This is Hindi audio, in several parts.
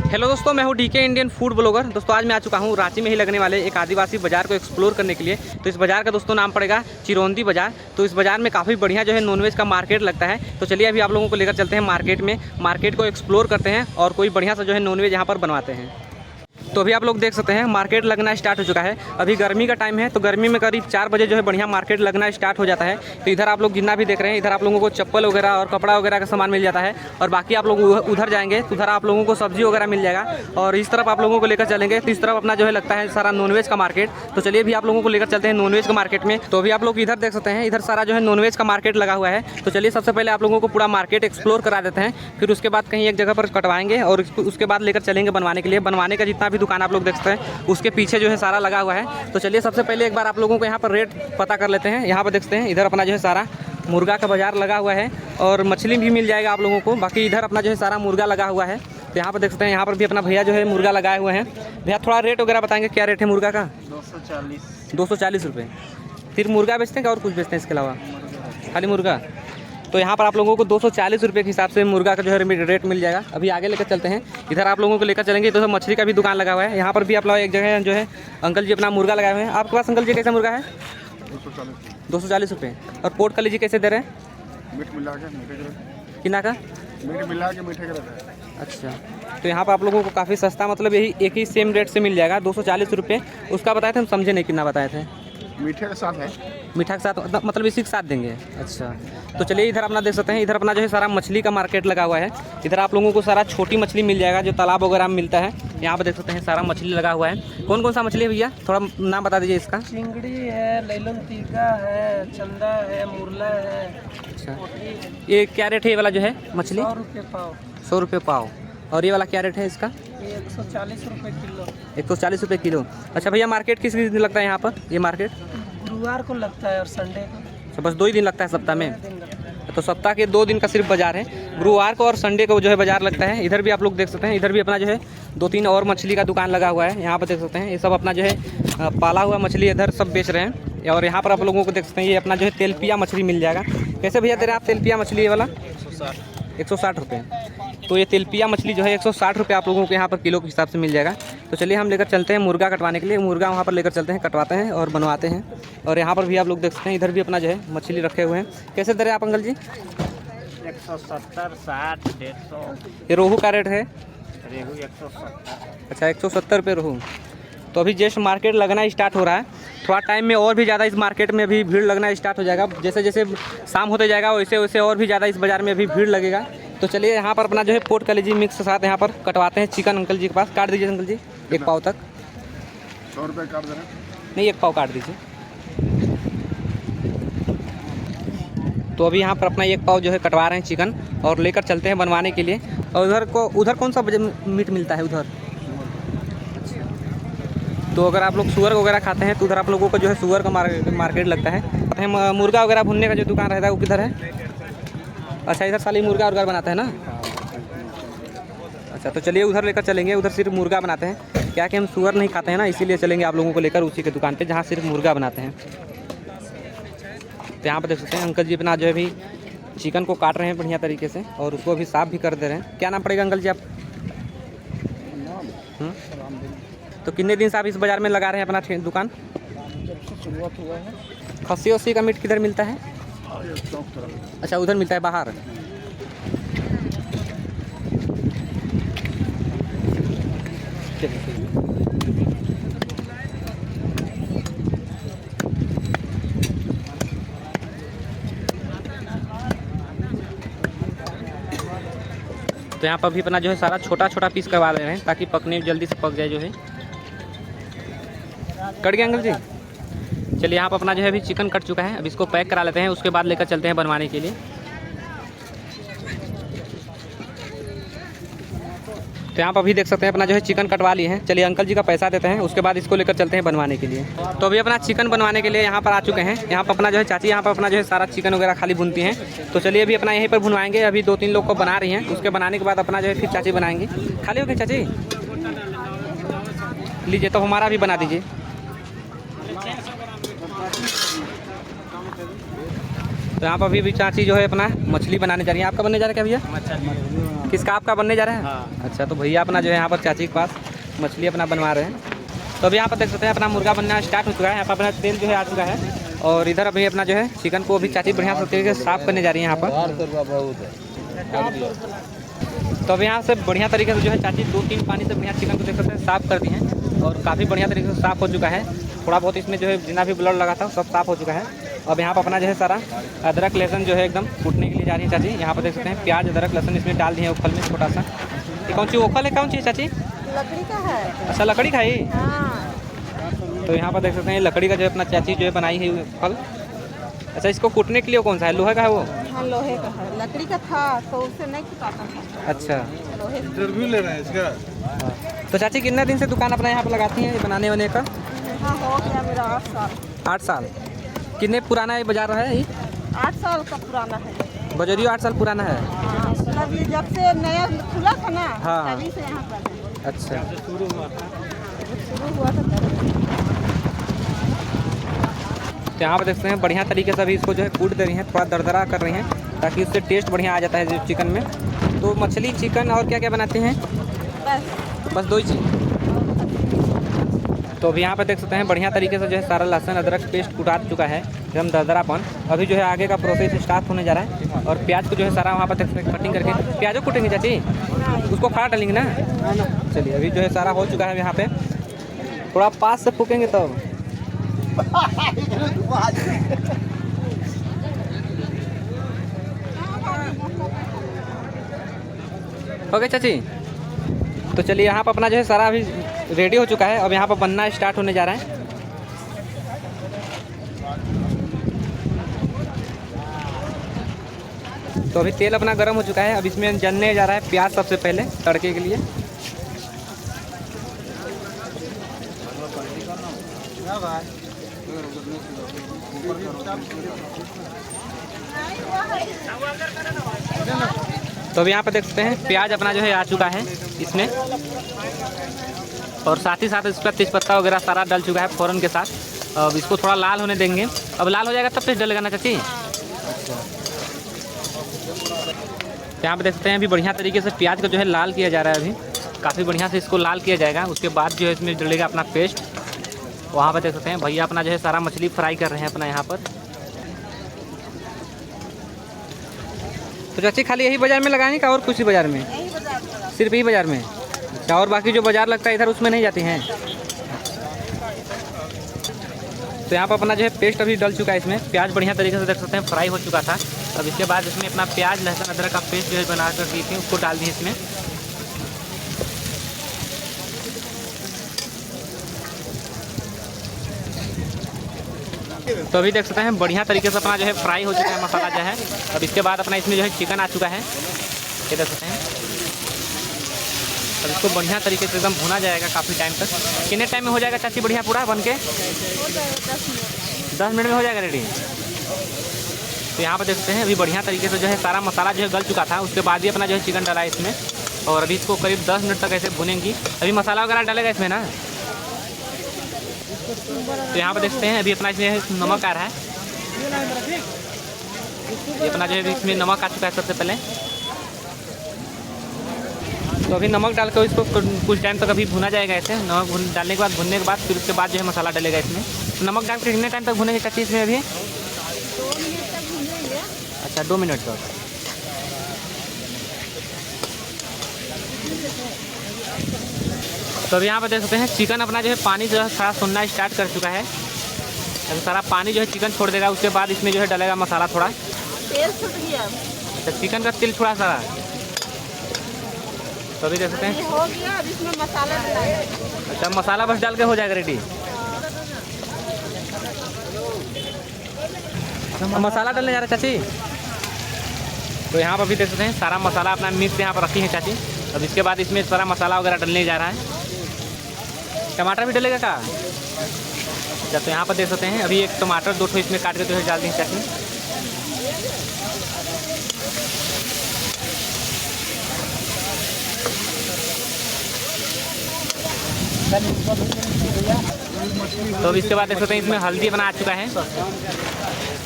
हेलो दोस्तों, मैं हूं डीके इंडियन फूड ब्लॉगर। दोस्तों आज मैं आ चुका हूं रांची में ही लगने वाले एक आदिवासी बाजार को एक्सप्लोर करने के लिए। तो इस बाजार का दोस्तों नाम पड़ेगा चिरौंदी बाजार। तो इस बाजार में काफ़ी बढ़िया जो है नॉनवेज का मार्केट लगता है। तो चलिए अभी आप लोगों को लेकर चलते हैं मार्केट में, मार्केट को एक्सप्लोर करते हैं और कोई बढ़िया सा जो है नॉनवेज यहाँ पर बनवाते हैं। तो अभी आप लोग देख सकते हैं मार्केट लगना स्टार्ट हो चुका है। अभी गर्मी का टाइम है, तो गर्मी में करीब 4 बजे जो है बढ़िया मार्केट लगना स्टार्ट हो जाता है। तो इधर आप लोग जितना भी देख रहे हैं, इधर आप लोगों को चप्पल वगैरह और कपड़ा वगैरह का सामान मिल जाता है। और बाकी आप लोग उधर जाएंगे तो उधर आप लोगों को सब्जी वगैरह मिल जाएगा। और इस तरफ आप लोगों को लेकर चलेंगे तो इस तरफ अपना जो है लगता है सारा नॉनवेज का मार्केट। तो चलिए भी आप लोगों को लेकर चलते हैं नॉनवेज का मार्केट में। तो अभी आप लोग इधर देख सकते हैं, इधर सारा जो है नॉनवेज का मार्केट लगा हुआ है। तो चलिए सबसे पहले आप लोगों को पूरा मार्केट एक्सप्लोर करा देते हैं, फिर उसके बाद कहीं एक जगह पर कटवाएंगे और उसके बाद लेकर चलेंगे बनवाने के लिए। बनवाने का जितना भी दुकान आप लोग देख सकते हैं उसके पीछे जो है सारा लगा हुआ है। तो चलिए सबसे पहले एक बार आप लोगों को यहाँ पर रेट पता कर लेते हैं। यहाँ पर देखते हैं इधर अपना जो है सारा मुर्गा का बाजार लगा हुआ है और मछली भी मिल जाएगा आप लोगों को। बाकी इधर अपना जो है सारा मुर्गा लगा हुआ है। तो यहाँ पर देख सकते हैं, यहाँ पर भी अपना भैया जो है मुर्गा लगाए हुए हैं। भैया थोड़ा रेट वगैरह बताएंगे, क्या रेट है मुर्गा का? 240 रुपये। फिर मुर्गा बेचते हैं क्या और कुछ बेचते हैं इसके अलावा? खाली मुर्गा। तो यहाँ पर आप लोगों को 240 रुपये के हिसाब से मुर्गा का जो है रेट मिल जाएगा। अभी आगे लेकर चलते हैं, इधर आप लोगों को लेकर चलेंगे। तो मछली का भी दुकान लगा हुआ है। यहाँ पर भी आप लोग एक जगह जो है अंकल जी अपना मुर्गा लगाए हुए हैं। आपके पास अंकल जी कैसा मुर्गा है? 240 रुपये। और पोर्ट का लीजिए कैसे दे रहे हैं? मीट मिला के मीठे कितना का? मीट मिला के मीठे का। अच्छा, तो यहाँ पर आप लोगों को काफ़ी सस्ता, मतलब यही एक ही सेम रेट से मिल जाएगा 240 रुपये। उसका बताए थे हम, समझे नहीं कितना बताए थे? मीठे के साथ है। मीठा के साथ मतलब इसी के साथ देंगे। अच्छा, तो चलिए इधर अपना देख सकते हैं, इधर अपना जो है सारा मछली का मार्केट लगा हुआ है। इधर आप लोगों को सारा छोटी मछली मिल जाएगा जो तालाब वगैरह में मिलता है। यहाँ पर देख सकते हैं सारा मछली लगा हुआ है। कौन कौन सा मछली है भैया, थोड़ा नाम बता दीजिए इसका। चिंगड़ी है, लैलन तीका है, चंदा है, मुरला है। अच्छा, ये क्या रेट है ये वाला जो है मछली? 100 रुपये पाव। 100 रुपये पाव। और ये वाला क्या रेट है इसका? ये 140 रुपये किलो। 140 रुपये किलो। अच्छा भैया, मार्केट किस दिन लगता है यहाँ पर? ये मार्केट गुरुवार को लगता है और संडे को। अच्छा, बस 2 ही दिन लगता है सप्ताह में? दिन लगता है। तो सप्ताह के 2 दिन का सिर्फ बाजार है, गुरुवार को और संडे को जो है बाजार लगता है। इधर भी आप लोग देख सकते हैं, इधर भी अपना जो है 2-3 और मछली का दुकान लगा हुआ है। यहाँ पर देख सकते हैं ये सब अपना जो है पाला हुआ मछली इधर सब बेच रहे हैं। और यहाँ पर आप लोगों को देख सकते हैं ये अपना जो है तेलपिया मछली मिल जाएगा। कैसे भैया दे रहे हैं आप तेलपिया मछली ये वाला? 160 रुपये। तो ये तेलपिया मछली जो है 160 रुपये आप लोगों को यहाँ पर किलो के हिसाब से मिल जाएगा। तो चलिए हम लेकर चलते हैं मुर्गा कटवाने के लिए। मुर्गा वहाँ पर लेकर चलते हैं, कटवाते हैं और बनवाते हैं। और यहाँ पर भी आप लोग देख सकते हैं, इधर भी अपना जो है मछली रखे हुए हैं। कैसे दे रहे हैं आप अंकल जी? 170, 60, 150। ये रोहू का रेट है? रेहू 170। अच्छा, 170 रुपये रोहू। तो अभी जस्ट मार्केट लगना स्टार्ट हो रहा है। थोड़ा टाइम में और भी ज़्यादा इस मार्केट में अभी भीड़ लगना स्टार्ट हो जाएगा। जैसे जैसे शाम होते जाएगा वैसे वैसे और भी ज़्यादा इस बाज़ार में अभी भीड़ लगेगा। तो चलिए यहाँ पर अपना जो है पोर्ट कलेजी मिक्स के साथ यहाँ पर कटवाते हैं चिकन। अंकल जी के पास काट दीजिए अंकल जी, 1 पाव तक। 100 रुपये काट दे रहे हैं। नहीं, 1 पाव काट दीजिए। तो अभी यहाँ पर अपना 1 पाव जो है कटवा रहे हैं चिकन और लेकर चलते हैं बनवाने के लिए। और उधर कौन सा मीट मिलता है उधर? तो अगर आप लोग सुअर वगैरह खाते हैं तो उधर आप लोगों को जो है सुअर का मार्केट लगता है। मुर्गा वगैरह भुनने का जो दुकान रहता है वो किधर है? अच्छा, इधर साली मुर्गा वगैरह बनाता है ना। अच्छा, तो चलिए उधर लेकर चलेंगे, उधर सिर्फ मुर्गा बनाते हैं। क्या कि हम सुअर नहीं खाते हैं ना, इसीलिए चलेंगे आप लोगों को लेकर उसी के दुकान पे जहाँ सिर्फ मुर्गा बनाते हैं। तो यहाँ पर देख सकते हैं अंकल जी अपना जो है भी चिकन को काट रहे हैं बढ़िया तरीके से और उसको भी साफ़ भी कर दे रहे हैं। क्या नाम पड़ेगा अंकल जी आप? तो कितने दिन से आप इस बाज़ार में लगा रहे हैं अपना दुकान? जब से शुरुआत हुआ है। खस्सी वस्सी का मीट किधर मिलता है? अच्छा, उधर मिलता है बाहर। तो यहाँ पर भी अपना जो है सारा छोटा छोटा पीस करवा ले रहे हैं ताकि पकने जल्दी से पक जाए। जो है कट गया अंकल जी। चलिए यहाँ पर अपना जो है अभी चिकन कट चुका है। अब इसको पैक करा लेते हैं, उसके बाद लेकर चलते हैं बनवाने के लिए। तो यहाँ पर भी देख सकते हैं अपना जो है चिकन कटवा लिए हैं। चलिए अंकल जी का पैसा देते हैं, उसके बाद इसको लेकर चलते हैं बनवाने के लिए। तो अभी अपना चिकन बनवाने के लिए यहाँ पर आ चुके हैं। यहाँ पर अपना जो है चाची यहाँ पर अपना जो है सारा चिकन वगैरह खाली भूनती हैं। तो चलिए अभी अपना यहीं पर भुनवाएंगे। अभी 2-3 लोग को बना रही हैं, उसके बनाने के बाद अपना जो है फिर चाची बनाएंगी। खाली हो गए चाची? लीजिए, तो हमारा भी बना दीजिए। तो यहाँ पर अभी भी चाची जो है अपना मछली बनाने जा रही है। आपका बनने जा रहा है क्या भैया? किसका आपका बनने जा रहा है? हाँ। अच्छा, तो भैया अपना जो है यहाँ पर चाची के पास मछली अपना बनवा रहे हैं। तो अभी यहाँ पर देख सकते हैं अपना मुर्गा बनना स्टार्ट हो चुका है। यहाँ पर अपना तेल जो है आ चुका है और इधर अभी अपना जो है चिकन को अभी चाची बढ़िया तरीके से साफ़ करने जा रही है यहाँ पर। तो अभी यहाँ से बढ़िया तरीके से जो है चाची 2-3 पानी से बढ़िया चिकन को देख सकते हैं साफ़ कर दी हैं और काफ़ी बढ़िया तरीके से साफ़ हो चुका है। थोड़ा बहुत इसमें जो है जितना भी ब्लड लगा था सब साफ़ हो चुका है। अब यहाँ पर अपना जो है सारा अदरक लहसुन जो है एकदम कूटने के लिए जा रही है चाची। यहाँ पर देख सकते हैं प्याज अदरक लहसुन इसमें डाल दिए हैं ओखल में छोटा सा। ये कौन सी ओखल है, कौन सी चाची? लकड़ी का है। अच्छा, लकड़ी का ही। हाँ। तो यहाँ पर देख सकते हैं लकड़ी का जो है अपना चाची जो है बनाई है फल। अच्छा, इसको कूटने के लिए कौन सा है, लोहे का है वो? हाँ, लोहे का है। लकड़ी का था तो उससे नहीं कुटाता था। अच्छा, लोहे का। इंटरव्यू ले रहे हैं इसका। तो चाची कितने दिन से दुकान अपना यहाँ पर लगाती हैं ये बनाने वाने का? हाँ, हो गया मेरा 8 साल। 8 साल। कितने पुराना ये बाजार है ये? 8 साल का पुराना है। बजरियो 8 साल पुराना है। हाँ, मतलब ये जब से नया खुला था ना, हाँ। तभी से यहाँ पर है। अच्छा, शुरू हुआ था तभी। तो यहाँ पर देखते हैं बढ़िया तरीके से अभी इसको जो है कूट दे रही हैं, थोड़ा दरदरा कर रही हैं ताकि उससे टेस्ट बढ़िया आ जाता है जो चिकन में। तो मछली चिकन और क्या क्या बनाते हैं? बस 2 ही चीज़। तो अभी यहाँ पर देख सकते हैं बढ़िया तरीके से जो है सारा लहसुन अदरक पेस्ट कुटा चुका है एकदम दरदरापन। अभी जो है आगे का प्रोसेस स्टार्ट होने जा रहा है और प्याज को जो है सारा वहाँ पर देख सकते हैं कटिंग करके प्याजों कूटेंगे चाची, उसको खड़ा डालेंगे ना। चलिए, अभी जो है सारा हो चुका है। यहाँ पे थोड़ा पास से फूकेंगे तब। ओके चाची, तो चलिए यहाँ पर अपना जो है सारा अभी रेडी हो चुका है। अब यहाँ पर बनना स्टार्ट होने जा रहा है। तो अभी तेल अपना गर्म हो चुका है। अब इसमें जलने जा रहा है प्याज सबसे पहले तड़के के लिए। तो अभी यहाँ पे देख सकते हैं प्याज अपना जो है आ चुका है इसमें और साथ ही साथ इस पर तेजपत्ता वगैरह सारा डल चुका है फ़ौरन के साथ। अब इसको थोड़ा लाल होने देंगे। अब लाल हो जाएगा तब टेस्ट डलेगा ना चाची? यहाँ पे देख सकते हैं अभी बढ़िया तरीके से प्याज को जो है लाल किया जा रहा है। अभी काफ़ी बढ़िया से इसको लाल किया जाएगा। उसके बाद जो है इसमें डलेगा अपना पेस्ट। वहाँ पर देख सकते हैं भैया अपना जो है सारा मछली फ्राई कर रहे हैं अपना यहाँ पर। तो चाची खाली यही बाज़ार में लगाने का और कुछ ही बाज़ार में? यही बाजार में। सिर्फ यही बाज़ार में? अच्छा, और बाकी जो बाज़ार लगता है इधर उसमें नहीं जाती हैं? तो यहाँ पर अपना जो है पेस्ट अभी डल चुका है इसमें। प्याज बढ़िया तरीके से देख सकते हैं फ्राई हो चुका था। अब इसके बाद इसमें अपना प्याज लहसुन अदरक का पेस्ट जो है बना कर दी थी उसको डाल दिए इसमें। तो अभी देख सकते हैं बढ़िया तरीके से अपना जो है फ्राई हो चुका है मसाला जो है। अब इसके बाद अपना इसमें जो है चिकन आ चुका है, ये देख सकते हैं। अब इसको बढ़िया तरीके से एकदम भुना जाएगा काफ़ी टाइम तक। कितने टाइम में हो जाएगा चाची बढ़िया पूरा बन के? हो जाएगा 10 मिनट। 10 मिनट में हो जाएगा रेडी। तो यहाँ पर देख सकते हैं अभी बढ़िया तरीके से जो है सारा मसाला जो है गल चुका था। उसके बाद ही अपना जो है चिकन डाला है इसमें और अभी इसको करीब 10 मिनट तक ऐसे भुनेंगी। अभी मसाला वगैरह डालेगा इसमें ना। तो यहाँ पर देखते हैं अभी अपना इसमें नमक आ रहा है। ये अपना जो है इसमें नमक आ चुका है सबसे पहले। तो अभी नमक डाल कर इसको कुछ टाइम तक अभी भुना जाएगा ऐसे। नमक डालने के बाद भुनने के बाद फिर उसके बाद जो है मसाला डालेगा इसमें। नमक डाल कर कितने टाइम तक भुनेंगे चाची इसमें अभी? 2 मिनट तक भूनेंगे। अच्छा, 2 मिनट तक। तो अभी यहाँ पर देख सकते हैं चिकन अपना जो है पानी जो है सारा सुनना स्टार्ट कर चुका है। अभी सारा पानी जो है चिकन छोड़ देगा। उसके बाद इसमें जो है डालेगा मसाला थोड़ा। तेल छूट गया। अच्छा, चिकन का तेल थोड़ा सारा। तो अभी देख सकते ये हैं। हो गया, अब इसमें मसाला डालेंगे। अच्छा, मसाला बस डाल के हो जाएगा रेडी। मसाला डालने जा रहा है चाची। तो यहाँ पर भी देख सकते हैं सारा मसाला अपना मिक्स यहाँ पर रखी है चाची। अब इसके बाद इसमें सारा मसाला वगैरह डलने जा रहा है। टमाटर भी डलेगा का? अच्छा, तो यहाँ पर देख सकते हैं अभी एक टमाटर 2 ठो इसमें काट के जो है डाल दी चाची। तो अब इसके बाद देख सकते हैं इसमें हल्दी बना आ चुका है।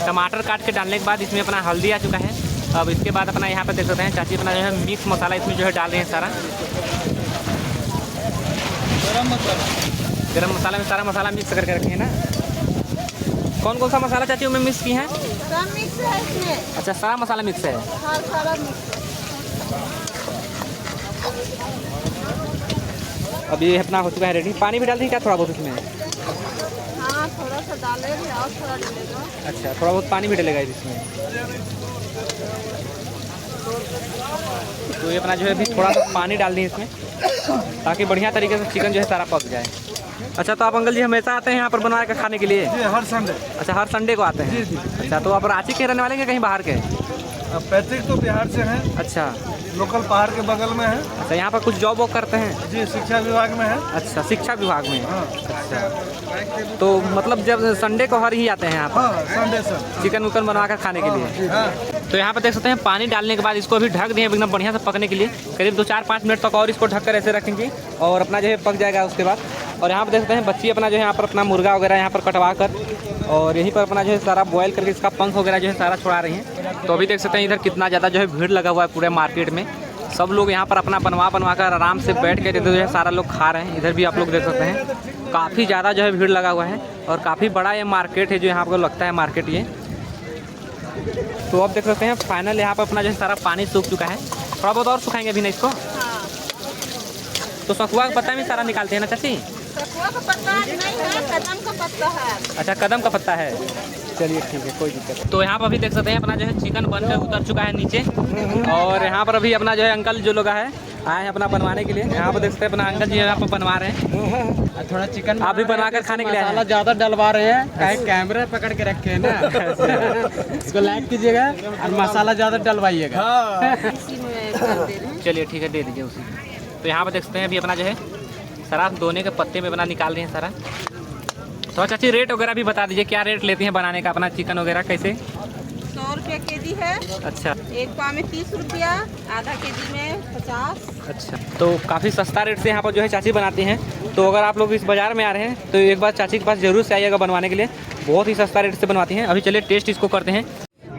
टमाटर काट के डालने के बाद इसमें अपना हल्दी आ चुका है। अब इसके बाद अपना यहाँ पर देख सकते हैं चाची अपना जो है मिक्स मसाला इसमें जो है डाल रहे हैं सारा। गरम मसाला में सारा मसाला मिक्स करके रखे हैं ना। कौन कौन सा मसाला चाची में मिक्स की है? सब मिक्स है इसमें। अच्छा, सारा मसाला मिक्स है। हाँ, सारा मिक्स। अब ये अपना हो चुका है रेडी। पानी भी डाल दी क्या थोड़ा बहुत इसमें? हाँ, थोड़ा सा डालेंगे और थोड़ा डालेगा। अच्छा, थोड़ा बहुत पानी भी डलेगा इसमें। तो ये अपना जो है अभी थोड़ा सा पानी डाल दें इसमें ताकि बढ़िया तरीके से चिकन जो है सारा पक जाए। अच्छा, तो आप अंकल जी हमेशा आते हैं यहाँ पर बना के खाने के लिए? जी, हर संडे। अच्छा, हर संडे को आते हैं? जी। अच्छा, तो आप रांची के रहने वाले हैं कहीं बाहर के? पैतृक तो बिहार से हैं। अच्छा, लोकल पहाड़ के बगल में है। अच्छा, यहाँ पर कुछ जॉब वॉब करते हैं? जी, शिक्षा विभाग में है। अच्छा, शिक्षा विभाग में। हाँ। अच्छा, तो मतलब जब संडे को हर ही आते हैं यहाँ पर हाँ, संडे सर। चिकन उकन बना कर खाने के लिए? हाँ। तो यहाँ पर देख सकते हैं पानी डालने के बाद इसको अभी ढक दिए एकदम बढ़िया से पकने के लिए। करीब 2-4-5 मिनट तक और इसको ढक कर ऐसे रखेंगे और अपना जो है पक जाएगा उसके बाद। और यहाँ पर देख सकते हैं बच्ची अपना जो है यहाँ पर अपना मुर्गा वगैरह यहाँ पर कटवा कर और यहीं पर अपना जो है सारा बॉयल करके इसका पंख वगैरह जो है सारा छुड़ा रही हैं। तो अभी देख सकते हैं इधर कितना ज़्यादा जो है भीड़ लगा हुआ है पूरे मार्केट में। सब लोग यहाँ पर अपना बनवा कर आराम से बैठ के जो है सारा लोग खा रहे हैं। इधर भी आप लोग देख सकते हैं काफ़ी ज़्यादा जो है भीड़ लगा हुआ है और काफ़ी बड़ा ये मार्केट है जो यहाँ पर लगता है मार्केट ये। तो अब देख सकते हैं फाइनल यहाँ पर अपना जो है सारा पानी सूख चुका है। थोड़ा बहुत और सुखाएंगे अभी ना इसको। हाँ। तो सखुआ का पत्ता भी सारा निकालते हैं ना चाची? सखुआ का पत्ता नहीं है, कदम का पत्ता है। अच्छा, कदम का पत्ता है। चलिए ठीक है, कोई दिक्कत नहीं। तो यहाँ पर अभी देख सकते हैं अपना जो है चिकन बनकर उतर चुका है नीचे और यहाँ पर अभी अपना जो है अंकल जो लोग है आए हैं अपना बनवाने के लिए। यहाँ पर देख सकते हैं अपना अंकल जी यहाँ पर बनवा रहे हैं थोड़ा चिकन आप भी बना कर खाने के लिए। मसाला ज़्यादा डलवा रहे हैं, कहीं कैमरा पकड़ के रखे हैं ना। इसको लाइक कीजिएगा और मसाला ज़्यादा डलवाइएगा। इसी में कर दे रहे हैं। चलिए ठीक है, दे दीजिए उसी। तो यहाँ पर देख सकते हैं अभी अपना जो है सारा दोने के पत्ते में बना निकाल रहे हैं सारा। तो चाची रेट वगैरह भी बता दीजिए, क्या रेट लेती हैं बनाने का अपना चिकन वगैरह कैसे? 100 रुपये के.जी. है। अच्छा, एक पाव में 30 रुपया, आधा के.जी. में 50। अच्छा, तो काफ़ी सस्ता रेट से यहाँ पर जो है चाची बनाती हैं। तो अगर आप लोग इस बाज़ार में आ रहे हैं तो एक बार चाची के पास ज़रूर से आइएगा बनवाने के लिए। बहुत ही सस्ता रेट से बनवाती हैं। अभी चलिए टेस्ट इसको करते हैं।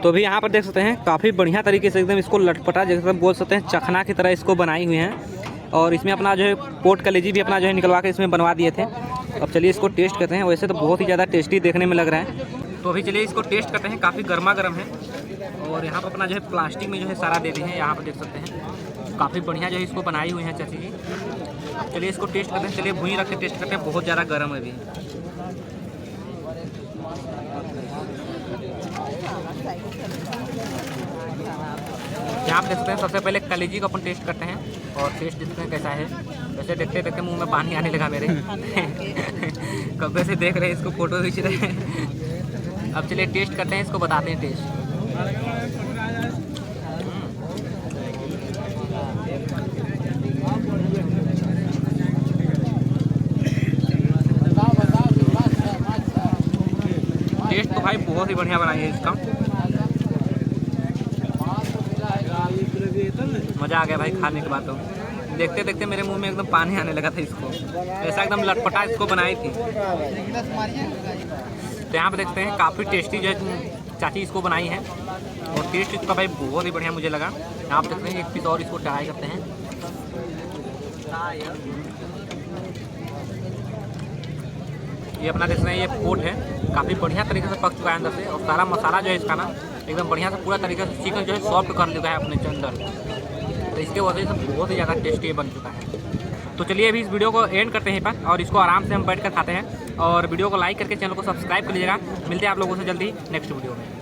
तो अभी यहाँ पर देख सकते हैं काफ़ी बढ़िया तरीके से एकदम इसको लटपटा जैसे बोल सकते हैं चखना की तरह इसको बनाई हुई हैं और इसमें अपना जो है पोट कलेजी भी अपना जो है निकलवा के इसमें बनवा दिए थे। अब चलिए इसको टेस्ट करते हैं। वैसे तो बहुत ही ज़्यादा टेस्टी देखने में लग रहा है। तो अभी चलिए इसको टेस्ट करते हैं। काफ़ी गर्मा गर्म है और यहाँ पर अपना जो है प्लास्टिक में जो है सारा देते हैं। यहाँ पर देख सकते हैं काफ़ी बढ़िया जो है इसको बनाई हुई है चाची जी। चलिए इसको टेस्ट करते हैं। चलिए भूई रख के टेस्ट करते हैं। बहुत ज़्यादा गर्म है अभी। यहाँ पे देख सकते हैं सबसे पहले कलेजी को अपन टेस्ट करते हैं और टेस्ट देखते हैं कैसा है। वैसे देखते देखते मुंह में पानी आने लगा मेरे। कब्बे से देख रहे हैं इसको, फोटो खींच रहे हैं। अब चलिए टेस्ट करते हैं, इसको बताते हैं टेस्ट। टेस्ट तो भाई बहुत ही बढ़िया बनाई है इसका। मज़ा आ गया भाई खाने के बाद। तो देखते देखते मेरे मुंह में एकदम पानी आने लगा था इसको। ऐसा एकदम लटपटा इसको बनाई थी। तो यहाँ पे देखते हैं काफ़ी टेस्टी जो है चाची इसको बनाई है और टेस्ट इसका भाई बहुत ही बढ़िया मुझे लगा। यहाँ पे देखते हैं एक पीस और इसको ट्राई करते हैं। ये अपना देख रहे हैं ये पोट है, काफ़ी बढ़िया तरीके से पक चुका है अंदर से और सारा मसाला जो है इसका ना एकदम बढ़िया से पूरा तरीके से चिकन जो है सॉफ्ट कर चुका है अपने अंदर। तो इसके वजह से बहुत ही ज़्यादा टेस्टी बन चुका है। तो चलिए अभी इस वीडियो को एंड करते हैं पर और इसको आराम से हम बैठ कर खाते हैं। और वीडियो को लाइक करके चैनल को सब्सक्राइब कर लीजिएगा। मिलते हैं आप लोगों से जल्दी नेक्स्ट वीडियो में।